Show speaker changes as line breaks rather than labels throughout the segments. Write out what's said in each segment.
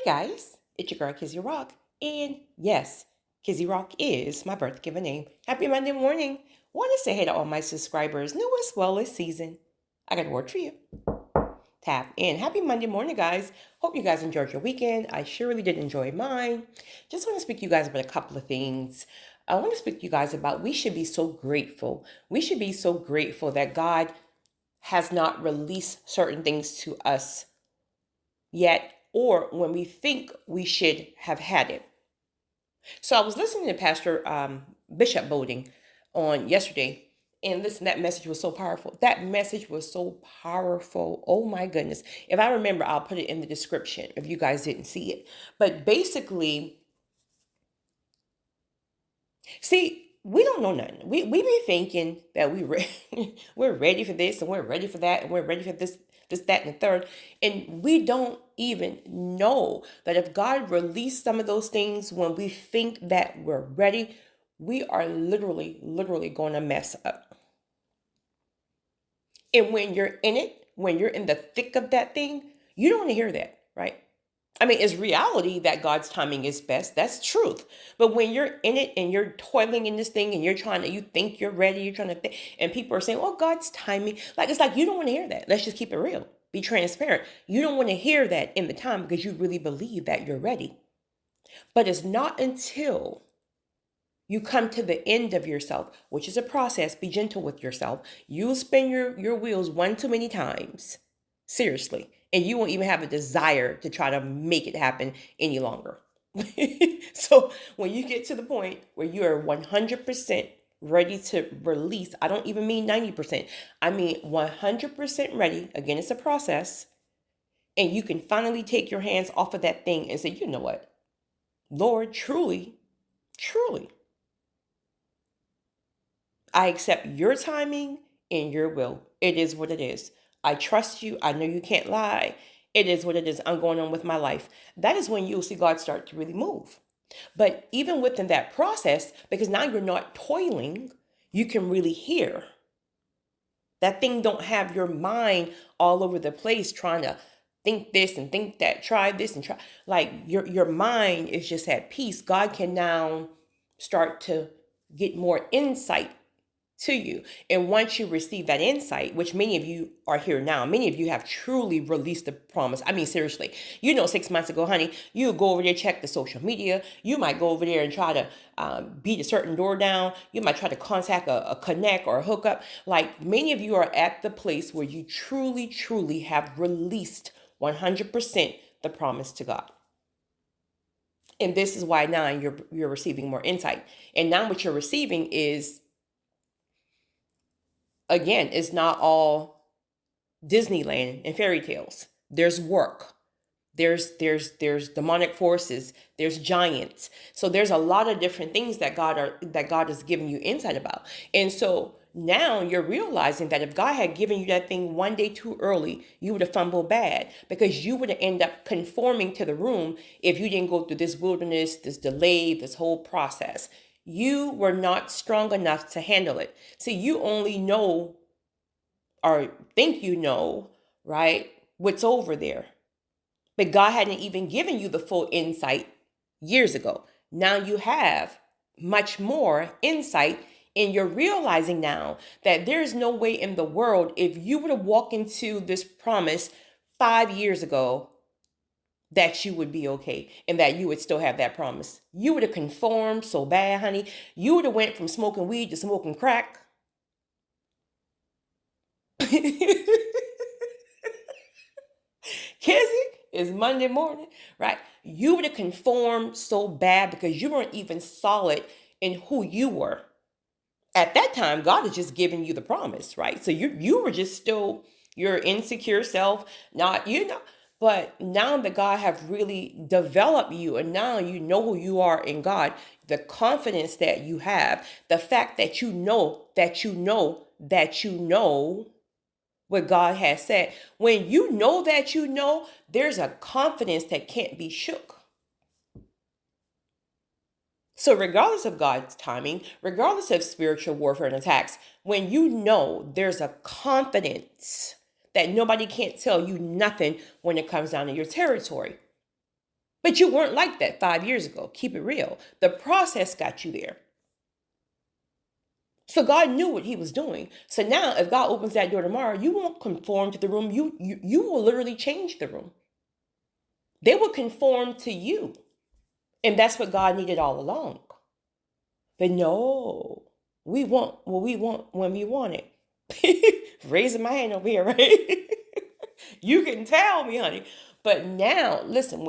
Guys, it's your girl Kizzy Rock, and yes, Kizzy Rock is my birth given name. Happy Monday morning. Want to say hey to all my subscribers, new as well as season. I got a word for you. Tap in. Happy Monday morning, guys. Hope you guys enjoyed your weekend. I surely did enjoy mine. Just want to speak to you guys about a couple of things. I want to speak to you guys about we should be so grateful. We should be so grateful that God has not released certain things to us yet, or when we think we should have had it. So I was listening to Pastor Bishop Bolding on yesterday, and listen, that message was so powerful. That message was so powerful. Oh my goodness. If I remember, I'll put it in the description if you guys didn't see it. But basically, see, we don't know nothing. We be thinking that we're ready for this and we're ready for that and we're ready for this, that, and the third. And we don't even know that if God released some of those things when we think that we're ready, we are literally going to mess up. And when you're in it, when you're in the thick of that thing, you don't want to hear that, right? I mean, it's reality that God's timing is best. That's truth. But when you're in it and you're toiling in this thing and you think you're ready, you're trying to think, and people are saying, oh, God's timing. It's like, you don't want to hear that. Let's just keep it real. Be transparent. You don't want to hear that in the time because you really believe that you're ready. But it's not until you come to the end of yourself, which is a process. Be gentle with yourself. You'll spin your wheels one too many times. Seriously. And you won't even have a desire to try to make it happen any longer. So when you get to the point where you are 100% ready to release, I don't even mean 90%. I mean 100% ready. Again, it's a process. And you can finally take your hands off of that thing and say, you know what? Lord, truly, I accept your timing and your will. It is what it is. I trust you. I know you can't lie. It is what it is. I'm going on with my life. That is when you'll see God start to really move. But even within that process, because now you're not toiling, you can really hear. That thing don't have your mind all over the place trying to think this and think that, try this and try. Like your mind is just at peace. God can now start to get more insight to you. And once you receive that insight, which many of you are here now, many of you have truly released the promise. I mean, seriously, 6 months ago, honey, you go over there, check the social media. You might go over there and try to beat a certain door down. You might try to contact a connect or a hookup. Like many of you are at the place where you truly have released 100% the promise to God. And this is why now you're receiving more insight. And now what you're receiving is, again, it's not all Disneyland and fairy tales. There's work. There's demonic forces. There's giants. So there's a lot of different things that God is giving you insight about. And so now you're realizing that if God had given you that thing one day too early, you would have fumbled bad because you would have ended up conforming to the room if you didn't go through this wilderness, this delay, this whole process. You were not strong enough to handle it. See, you only know or think you know, right, what's over there. But God hadn't even given you the full insight years ago. Now you have much more insight, and you're realizing now that there is no way in the world, if you would have walked into this promise 5 years ago, that you would be okay and that you would still have that promise. You would have conformed so bad, honey. You would have went from smoking weed to smoking crack. Kizzy, it's Monday morning, right? You would have conformed so bad because you weren't even solid in who you were. At that time, God is just giving you the promise, right? So you were just still your insecure self, not, but now that God have really developed you and now you know who you are in God, the confidence that you have, the fact that you know what God has said. When you know that you know, there's a confidence that can't be shook. So regardless of God's timing, regardless of spiritual warfare and attacks, when you know, there's a confidence that nobody can't tell you nothing when it comes down to your territory. But you weren't like that 5 years ago. Keep it real. The process got you there. So God knew what he was doing. So now if God opens that door tomorrow, you won't conform to the room. You will literally change the room. They will conform to you. And that's what God needed all along. But no, we want what we want when we want it. Raising my hand over here, right? You can tell me, honey. But now, listen,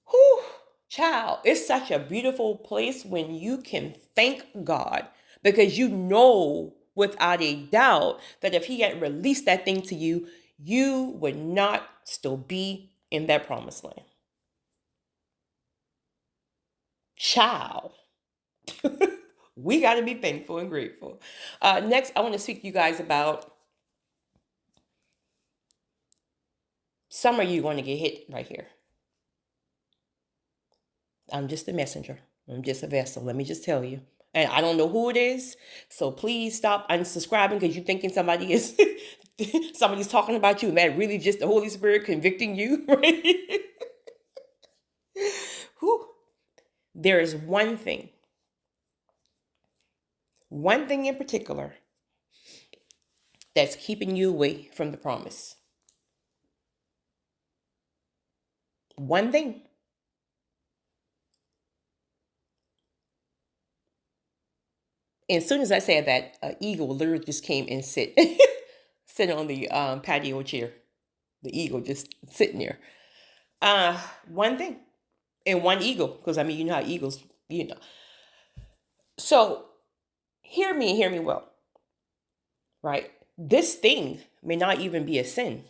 whew, child, it's such a beautiful place when you can thank God because you know without a doubt that if he had released that thing to you, you would not still be in that promised land. Child. We got to be thankful and grateful. Next, I want to speak to you guys about some of you going to get hit right here. I'm just a messenger. I'm just a vessel. Let me just tell you. And I don't know who it is. So please stop unsubscribing because you're thinking somebody's talking about you and that really just the Holy Spirit convicting you. Right? Whew. There is one thing in particular that's keeping you away from the promise. One thing. And as soon as I said that, an eagle literally just came and sit on the patio chair. The eagle just sitting there. One thing. And one eagle, because I mean, you know how eagles, you know. So hear me well. Right? This thing may not even be a sin.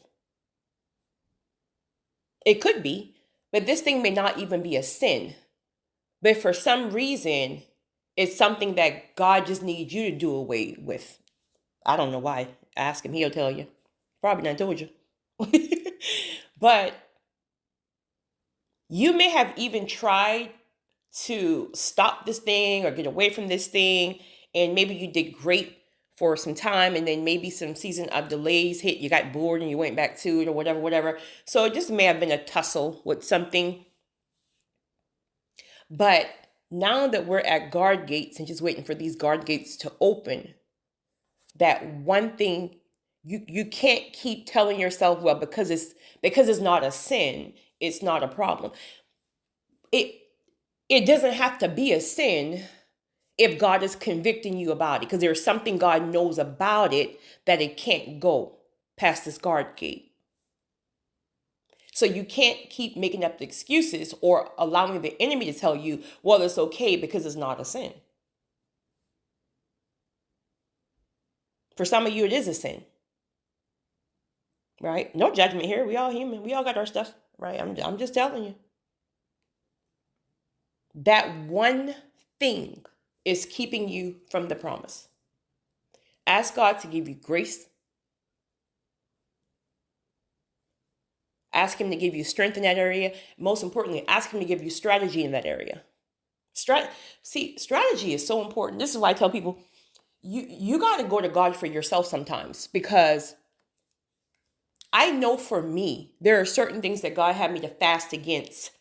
It could be, but this thing may not even be a sin. But for some reason, it's something that God just needs you to do away with. I don't know why. Ask him, he'll tell you. Probably not told you. But you may have even tried to stop this thing or get away from this thing. And maybe you did great for some time. And then maybe some season of delays hit. You got bored and you went back to it or whatever. So it just may have been a tussle with something. But now that we're at guard gates and just waiting for these guard gates to open, that one thing you can't keep telling yourself, well, because it's not a sin, it's not a problem. It doesn't have to be a sin if God is convicting you about it, because there's something God knows about it that it can't go past this guard gate. So you can't keep making up the excuses or allowing the enemy to tell you, well, it's okay because it's not a sin. For some of you, it is a sin. Right? No judgment here. We all human. We all got our stuff. Right? I'm just telling you. That one thing is keeping you from the promise. Ask God to give you grace. Ask him to give you strength in that area. Most importantly, ask him to give you strategy in that area. Strategy is so important. This is why I tell people, you got to go to God for yourself sometimes, because I know for me, there are certain things that God had me to fast against,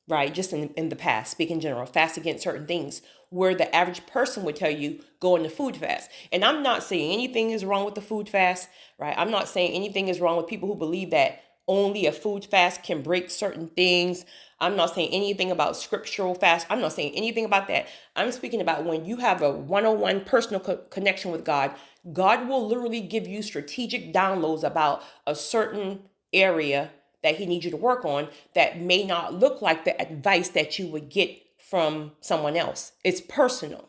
right? Just in the past, speak in general, fast against certain things where the average person would tell you, go on the food fast. And I'm not saying anything is wrong with the food fast, right? I'm not saying anything is wrong with people who believe that only a food fast can break certain things. I'm not saying anything about scriptural fast. I'm not saying anything about that. I'm speaking about when you have a one-on-one personal connection with God, God will literally give you strategic downloads about a certain area that he needs you to work on that may not look like the advice that you would get from someone else. It's personal.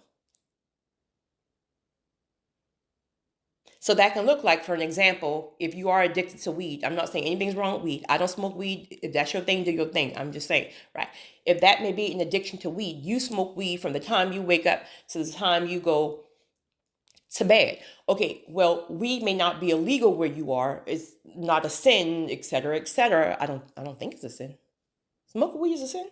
So that can look like, for an example, if you are addicted to weed. I'm not saying anything's wrong with weed. I don't smoke weed. If that's your thing, do your thing. I'm just saying, right? If that may be an addiction to weed, you smoke weed from the time you wake up to the time you go to bed. Okay, well, weed may not be illegal where you are. It's not a sin, etc., etc. I don't think it's a sin. Smoking weed is a sin?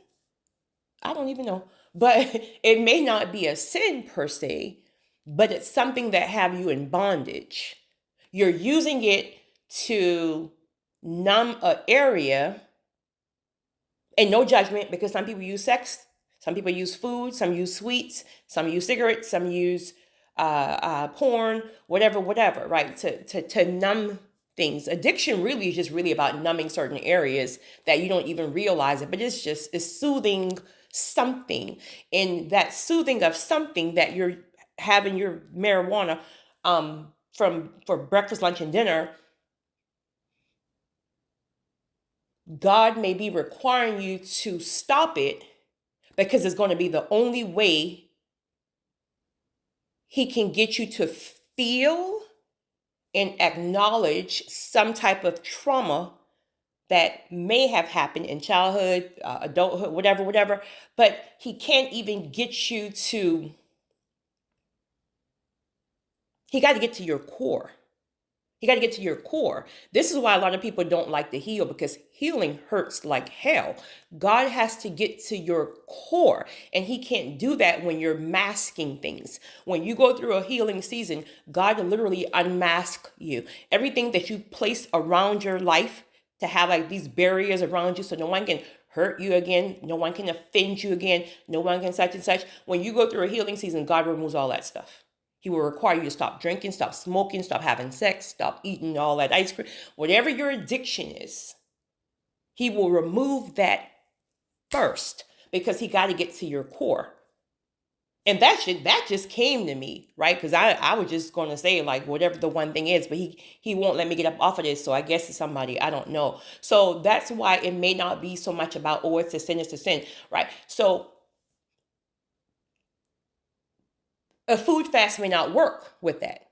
I don't even know. But it may not be a sin per se, but it's something that have you in bondage. You're using it to numb an area And no judgment, because some people use sex, some people use food, some use sweets, some use cigarettes, some use porn, whatever, right? To numb things. Addiction really is just really about numbing certain areas that you don't even realize it, but it's soothing something. And that soothing of something that you're having your marijuana for breakfast, lunch, and dinner, God may be requiring you to stop it because it's going to be the only way he can get you to feel and acknowledge some type of trauma that may have happened in childhood, adulthood, whatever. But he can't even get you to, he got to get to your core. You got to get to your core. This is why a lot of people don't like to heal, because healing hurts like hell. God has to get to your core, and he can't do that when you're masking things. When you go through a healing season, God will literally unmask you. Everything that you place around your life to have like these barriers around you so no one can hurt you again, no one can offend you again, no one can such and such. When you go through a healing season, God removes all that stuff. He will require you to stop drinking, stop smoking, stop having sex, stop eating all that ice cream. Whatever your addiction is, he will remove that first, because he got to get to your core. And that just came to me, right? Because I was just going to say like whatever the one thing is, but he won't let me get up off of this. So I guess it's somebody, I don't know. So that's why it may not be so much about, oh, it's a sin, right? So a food fast may not work with that,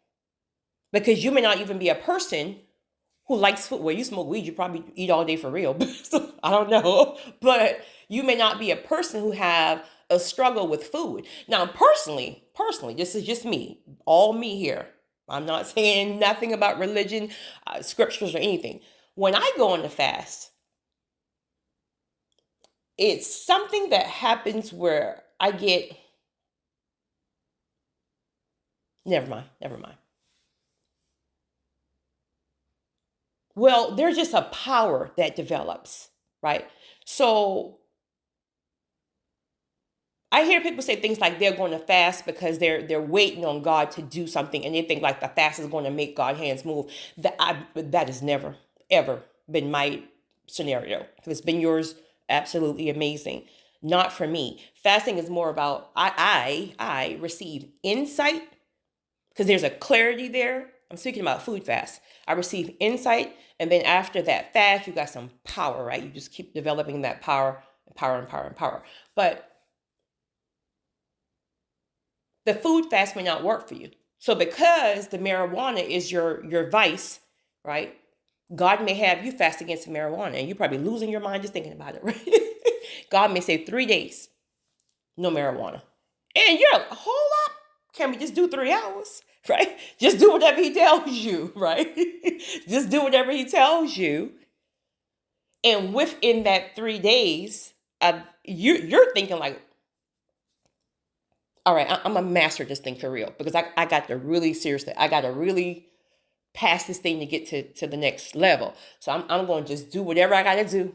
because you may not even be a person who likes food. Well, you smoke weed, you probably eat all day for real. So, I don't know, but you may not be a person who have a struggle with food. Now, personally, this is just me, all me here. I'm not saying nothing about religion, scriptures, or anything. When I go on the fast, it's something that happens where I get, never mind. Well, there's just a power that develops, right? So I hear people say things like they're going to fast because they're waiting on God to do something, and they think like the fast is going to make God's hands move. That has never ever been my scenario. If it's been yours, absolutely amazing. Not for me. Fasting is more about I receive insight, because there's a clarity there. I'm speaking about food fast. I receive insight, and then after that fast, you got some power, right? You just keep developing that power. But the food fast may not work for you. So because the marijuana is your vice, right? God may have you fast against the marijuana, and you're probably losing your mind just thinking about it, right? God may say 3 days, no marijuana. And you're like, hold up, can we just do 3 hours, right? Just do whatever he tells you, right? Just do whatever he tells you. And within that 3 days, you're thinking like, all right, I'm a master this thing for real, because I got to really seriously, I got to really pass this thing to get to the next level. So I'm going to just do whatever I got to do.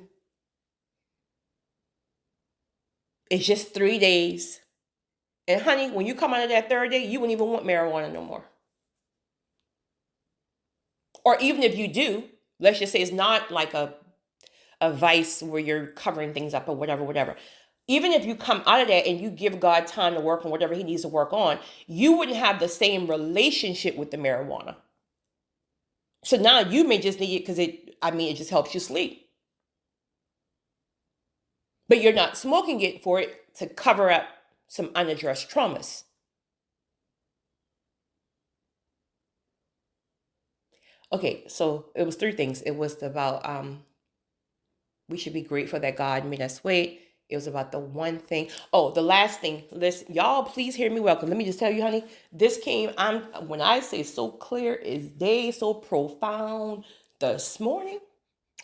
It's just 3 days. And honey, when you come out of that third day, you wouldn't even want marijuana no more. Or even if you do, let's just say it's not like a vice where you're covering things up or whatever. Even if you come out of that and you give God time to work on whatever he needs to work on, you wouldn't have the same relationship with the marijuana. So now you may just need it because it just helps you sleep. But you're not smoking it for it to cover up some unaddressed traumas. Okay, so it was 3 things. It was about we should be grateful that God made us wait. It was about the one thing. Oh, the last thing. Listen, y'all, please hear me well. Cause let me just tell you, honey, this came. When I say so clear as day, so profound this morning.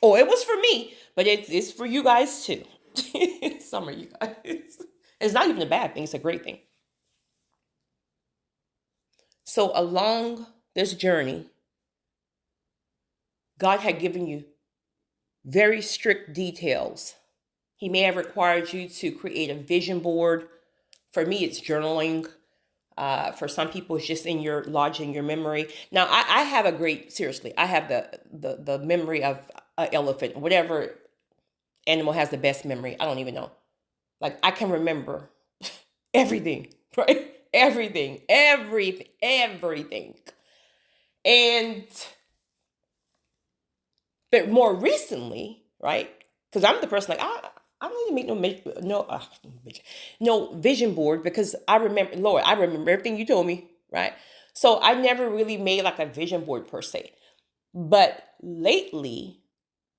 Oh, it was for me, but it's for you guys too. Some of you guys. It's not even a bad thing. It's a great thing. So along this journey, God had given you very strict details He may have required you to create a vision board. For me, it's journaling. For some people, it's just in your lodging your memory. Now, I have a great, seriously, I have the memory of an elephant. Whatever animal has the best memory, I don't even know. Like, I can remember everything, right? Everything. And, but more recently, right? Because I'm the person like, I don't need to make no vision board, because I remember, Lord, I remember everything you told me, right? So I never really made like a vision board per se. But lately,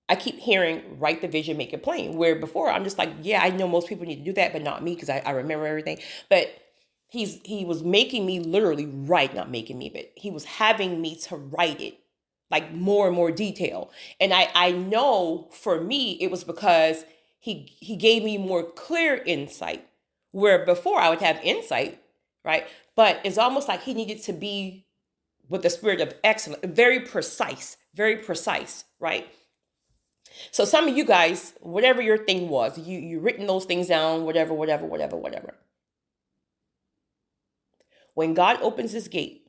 I keep hearing write the vision, make it plain. Where before I'm just like, yeah, I know most people need to do that, but not me, because I remember everything. But he was making me literally write, not making me, but he was having me to write it like more and more detail. And I know for me it was because he gave me more clear insight, where before I would have insight, right? But it's almost like he needed to be with the spirit of excellence, very precise, right? So some of you guys, whatever your thing was, you written those things down, whatever. When God opens his gate,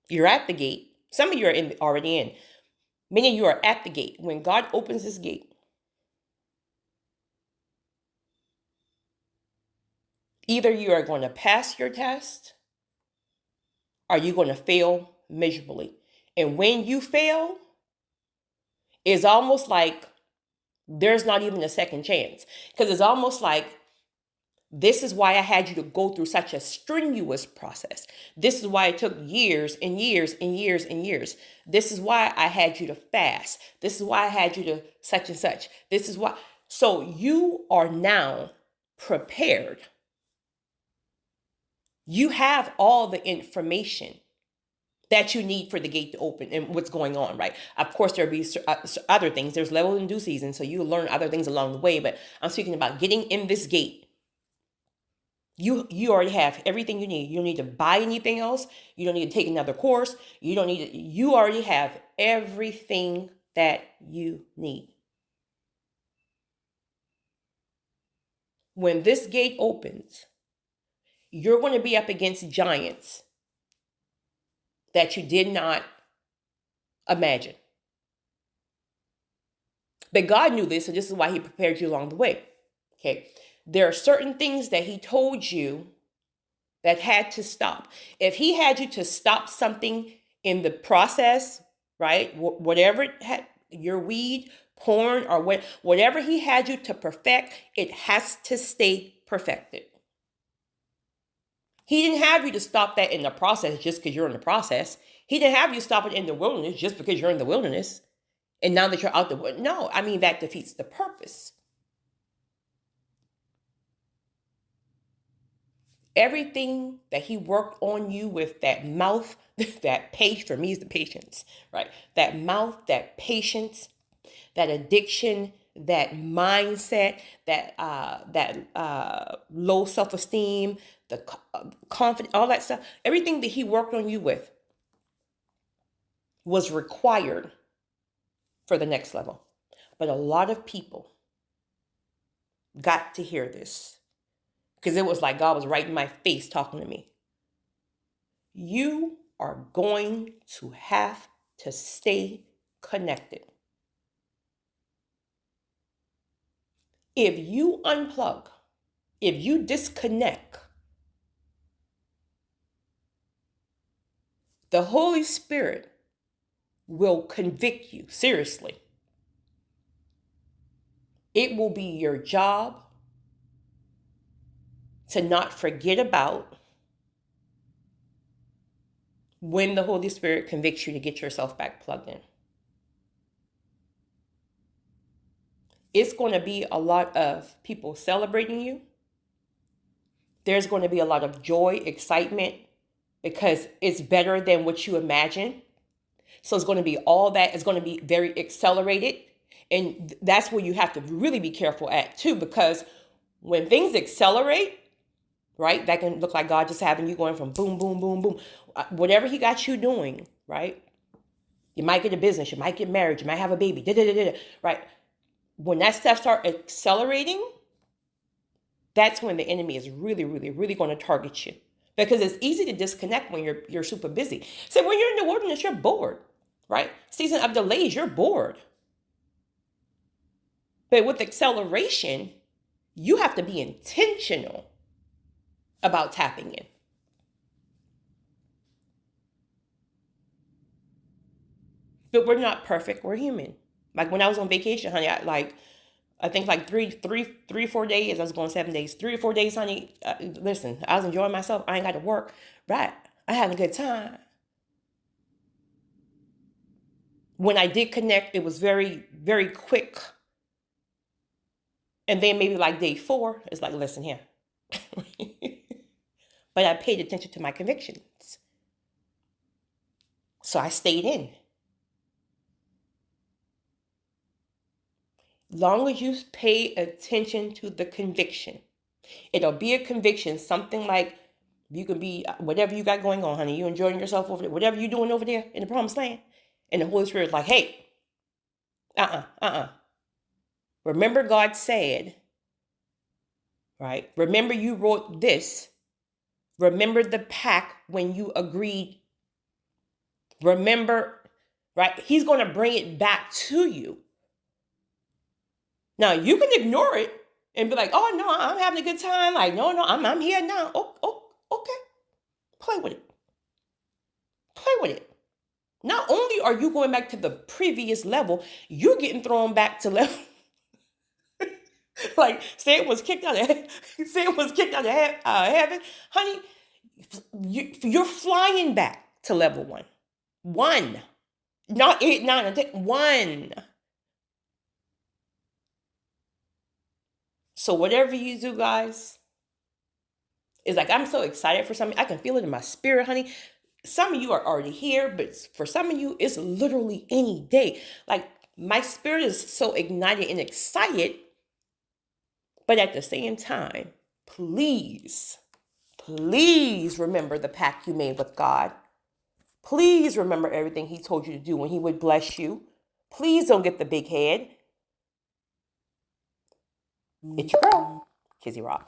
you're at the gate. Some of you are already in. Many of you are at the gate. When God opens his gate, either you are going to pass your test or you're going to fail miserably. And when you fail, it's almost like there's not even a second chance. Because it's almost like, this is why I had you to go through such a strenuous process. This is why it took years and years and years and years. This is why I had you to fast. This is why I had you to such and such. This is why. So you are now prepared. You have all the information that you need for the gate to open and what's going on, right? Of course, there'll be other things. There's level in due season, so you'll learn other things along the way. But I'm speaking about getting in this gate. You already have everything you need. You don't need to buy anything else. You don't need to take another course. You already have everything that you need. When this gate opens, you're going to be up against giants that you did not imagine. But God knew this, so this is why he prepared you along the way. Okay. There are certain things that he told you that had to stop. If he had you to stop something in the process, right? Whatever it had, your weed, porn, or whatever he had you to perfect, it has to stay perfected. He didn't have you to stop that in the process just because you're in the process. He didn't have you stop it in the wilderness just because you're in the wilderness. And now that you're out the wilderness, no, I mean, that defeats the purpose. Everything that he worked on you with, that mouth, that patience, for me is the patience, right? That mouth, that patience, that addiction, that mindset, that low self-esteem, the confidence, all that stuff, everything that he worked on you with was required for the next level. But a lot of people got to hear this, because it was like God was right in my face talking to me. You are going to have to stay connected. If you unplug, if you disconnect, the Holy Spirit will convict you seriously. It will be your job to not forget about when the Holy Spirit convicts you to get yourself back plugged in. It's going to be a lot of people celebrating you. There's going to be a lot of joy, excitement, because it's better than what you imagine. So it's going to be all that. It's going to be very accelerated. And that's where you have to really be careful at too, because when things accelerate, right, that can look like God just having you going from boom, boom, boom, boom. Whatever he got you doing, right? You might get a business, you might get married, you might have a baby, right? When that stuff starts accelerating, that's when the enemy is really, really, really going to target you. Because it's easy to disconnect when you're super busy. So when you're in the wilderness, you're bored, right? Season of delays, you're bored. But with acceleration, you have to be intentional about tapping in. But we're not perfect. We're human. Like when I was on vacation, honey, I think like 4 days. I was going 7 days, 3 or 4 days, honey. Listen, I was enjoying myself. I ain't got to work. Right. I had a good time. When I did connect, it was very, very quick. And then maybe like day 4, it's like, listen here. But I paid attention to my convictions. So I stayed in. Long as you pay attention to the conviction, it'll be a conviction, something like you could be whatever you got going on, honey. You enjoying yourself over there, whatever you're doing over there in the promised land. And the Holy Spirit is like, hey, remember God said, right? Remember you wrote this. Remember the pact when you agreed. Remember, right? He's going to bring it back to you. Now, you can ignore it and be like, oh, no, I'm having a good time. Like, no, I'm here now. Oh, okay. Play with it. Play with it. Not only are you going back to the previous level, you're getting thrown back to level. Like, say it was kicked out of heaven. Honey, you're flying back to level 1. 1. Not 8, 9, 10. 1. So whatever you do, guys, it's like I'm so excited for something. I can feel it in my spirit, honey. Some of you are already here, but for some of you, it's literally any day. Like my spirit is so ignited and excited. But at the same time, please remember the pact you made with God. Please remember everything he told you to do when he would bless you. Please don't get the big head. It's your girl, Kizzy Rock.